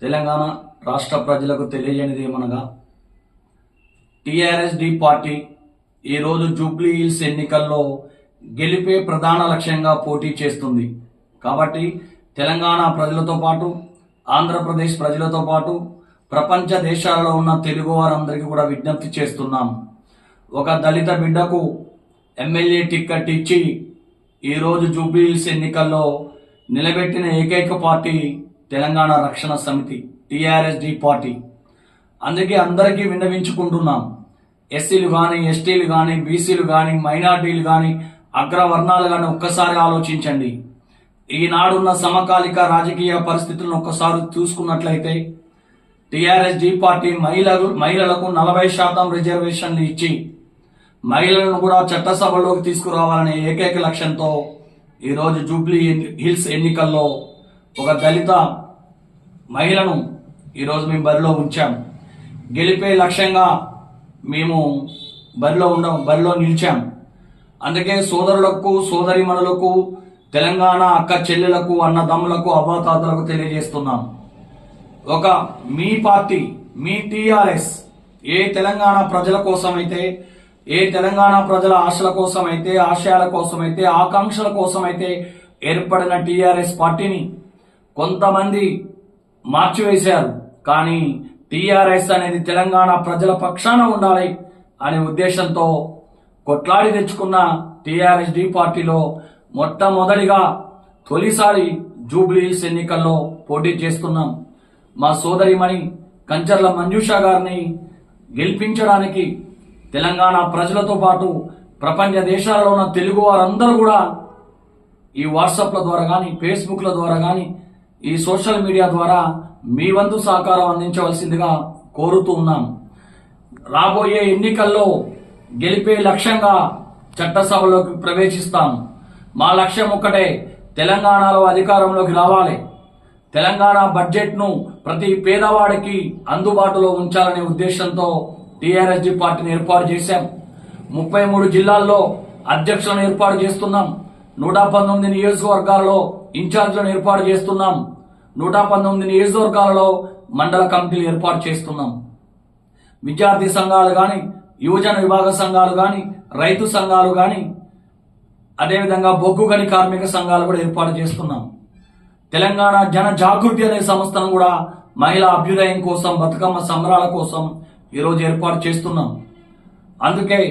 తెలంగాణ రాష్ట్ర ప్రజలకు తెలియజేయనిది ఏమనగా టీఆర్ఎస్డి పార్టీ ఈరోజు జూబ్లీ హిల్స్ ఎన్నికల్లో గెలిపే ప్రధాన లక్ష్యంగా పోటీ చేస్తుంది. కాబట్టి తెలంగాణ ప్రజలతో పాటు ఆంధ్రప్రదేశ్ ప్రజలతో పాటు ప్రపంచ దేశాలలో ఉన్న తెలుగు వారందరికీ కూడా విజ్ఞప్తి చేస్తున్నాం. ఒక దళిత బిడ్డకు ఎమ్మెల్యే టిక్కెట్ ఇచ్చి ఈరోజు జూబ్లీ హిల్స్ ఎన్నికల్లో నిలబెట్టిన ఏకైక పార్టీ తెలంగాణ రక్షణ సమితి టీఆర్ఎస్డి పార్టీ. అందుకే అందరికీ విన్నవించుకుంటున్నాం. ఎస్సీలు కానీ, ఎస్టీలు కానీ, బీసీలు కానీ, మైనార్టీలు కానీ, అగ్రవర్ణాలు కానీ ఒక్కసారి ఆలోచించండి. ఈనాడున్న సమకాలిక రాజకీయ పరిస్థితులను ఒక్కసారి చూసుకున్నట్లయితే టీఆర్ఎస్డి పార్టీ మహిళలకు 40% రిజర్వేషన్లు ఇచ్చి మహిళలను కూడా చట్టసభలోకి తీసుకురావాలనే ఏకైక లక్ష్యంతో ఈరోజు జూబ్లీ హిల్స్ ఎన్నికల్లో ఒక దళిత మహిళను ఈరోజు మేము బరిలో ఉంచాం. గెలిపే లక్ష్యంగా మేము బరిలో నిలిచాం. అందుకే సోదరులకు, సోదరిమణులకు, తెలంగాణ అక్క చెల్లెలకు, అన్నదమ్ములకు, అవ్వాతాతలకు తెలియజేస్తున్నాం. ఒక మీ పార్టీ, మీ టీఆర్ఎస్ ఏ తెలంగాణ ప్రజల కోసమైతే, ఏ తెలంగాణ ప్రజల ఆశల కోసమైతే, ఆశయాల కోసమైతే, ఆకాంక్షల కోసమైతే ఏర్పడిన టీఆర్ఎస్ పార్టీని కొంతమంది మార్చివేశారు. కానీ టీఆర్ఎస్ అనేది తెలంగాణ ప్రజల పక్షాన ఉండాలి అనే ఉద్దేశంతో కొట్లాడి తెచ్చుకున్న టీఆర్ఎస్డి పార్టీలో మొట్టమొదటిగా తొలిసారి జూబ్లీ హిల్స్ ఎన్నికల్లో పోటీ చేస్తున్నాం. మా సోదరిమణి కంచర్ల మంజుష గారిని గెలిపించడానికి తెలంగాణ ప్రజలతో పాటు ప్రపంచ దేశాలలో ఉన్న తెలుగు వారందరూ కూడా ఈ వాట్సాప్ల ద్వారా కానీ, ఫేస్బుక్ల ద్వారా కానీ, ఈ సోషల్ మీడియా ద్వారా మీ వంతు సహకారం అందించవలసిందిగా కోరుతూ ఉన్నాం. రాబోయే ఎన్నికల్లో గెలిపే లక్ష్యంగా చట్టసభలోకి ప్రవేశిస్తాం. మా లక్ష్యం ఒక్కటే, తెలంగాణలో అధికారంలోకి రావాలి. తెలంగాణ బడ్జెట్ను ప్రతి పేదవాడికి అందుబాటులో ఉంచాలనే ఉద్దేశంతో టీఆర్ఎస్డి పార్టీని ఏర్పాటు చేశాం. 33 జిల్లాల్లో అధ్యక్షులను ఏర్పాటు చేస్తున్నాం. 119 నియోజకవర్గాలలో ఇన్ఛార్జీలను ఏర్పాటు చేస్తున్నాం. 119 నియోజకవర్గాలలో మండల కమిటీలు ఏర్పాటు చేస్తున్నాం. విద్యార్థి సంఘాలు కానీ, యువజన విభాగ సంఘాలు కానీ, రైతు సంఘాలు కానీ, అదేవిధంగా బొగ్గు గని కార్మిక సంఘాలు కూడా ఏర్పాటు చేస్తున్నాం. తెలంగాణ జన జాగృతి అనే సంస్థను కూడా మహిళా అభ్యుదయం కోసం, బతుకమ్మ సంబరాల కోసం ఈరోజు ఏర్పాటు చేస్తున్నాం. అందుకే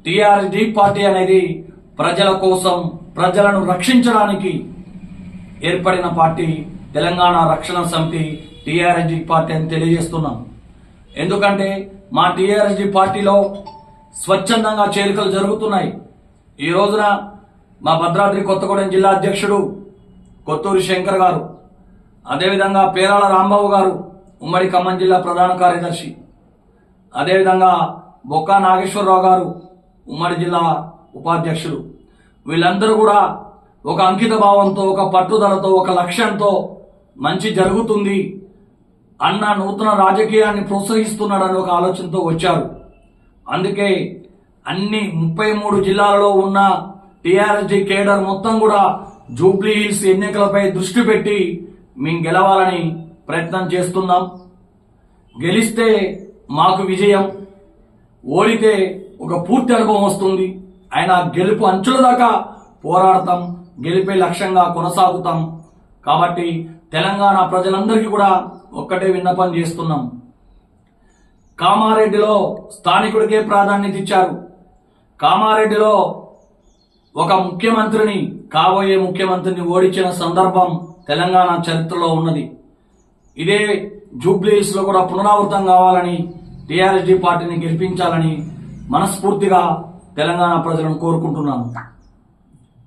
టీఆర్ఎస్డి పార్టీ అనేది ప్రజల కోసం, ప్రజలను రక్షించడానికి ఏర్పడిన పార్టీ తెలంగాణ రక్షణ సమితి టీఆర్ఎస్డి పార్టీ అని తెలియజేస్తున్నాం. ఎందుకంటే మా టీఆర్ఎస్డి పార్టీలో స్వచ్ఛందంగా చేరికలు జరుగుతున్నాయి. ఈ రోజున మా భద్రాద్రి కొత్తగూడెం జిల్లా అధ్యక్షుడు కొత్తూరి శంకర్ గారు, అదేవిధంగా పేరాల రాంబాబు గారు ఉమ్మడి ఖమ్మం జిల్లా ప్రధాన కార్యదర్శి, అదేవిధంగా బొక్కా నాగేశ్వరరావు గారు ఉమ్మడి జిల్లా ఉపాధ్యక్షుడు, వీళ్ళందరూ కూడా ఒక అంకిత భావంతో, ఒక పట్టుదలతో, ఒక లక్ష్యంతో మంచి జరుగుతుంది అన్న నూతన రాజకీయాన్ని ప్రోత్సహిస్తున్నాడని ఒక ఆలోచనతో వచ్చారు. అందుకే అన్ని 33 జిల్లాలలో ఉన్న టీఆర్ఎస్డి కేడర్ మొత్తం కూడా జూబ్లీ హిల్స్ ఎన్నికలపై దృష్టి పెట్టి మేము గెలవాలని ప్రయత్నం చేస్తున్నాం. గెలిస్తే మాకు విజయం, ఓడితే ఒక పూర్తి అనుభవం వస్తుంది. ఆయన గెలుపు అంచుల దాకా పోరాడతాం, గెలిపే లక్ష్యంగా కొనసాగుతాం. కాబట్టి తెలంగాణ ప్రజలందరికీ కూడా ఒక్కటే విన్నపం చేస్తున్నాం. కామారెడ్డిలో స్థానికుడికే ప్రాధాన్యత ఇచ్చారు. కామారెడ్డిలో ఒక ముఖ్యమంత్రిని, కాబోయే ముఖ్యమంత్రిని ఓడించిన సందర్భం తెలంగాణ చరిత్రలో ఉన్నది. ఇదే జూబ్లీ హిల్స్ లో కూడా పునరావృతం కావాలని, టీఆర్ఎస్డి పార్టీని గెలిపించాలని మనస్ఫూర్తిగా తెలంగాణ ప్రజలను కోరుకుంటున్నాను.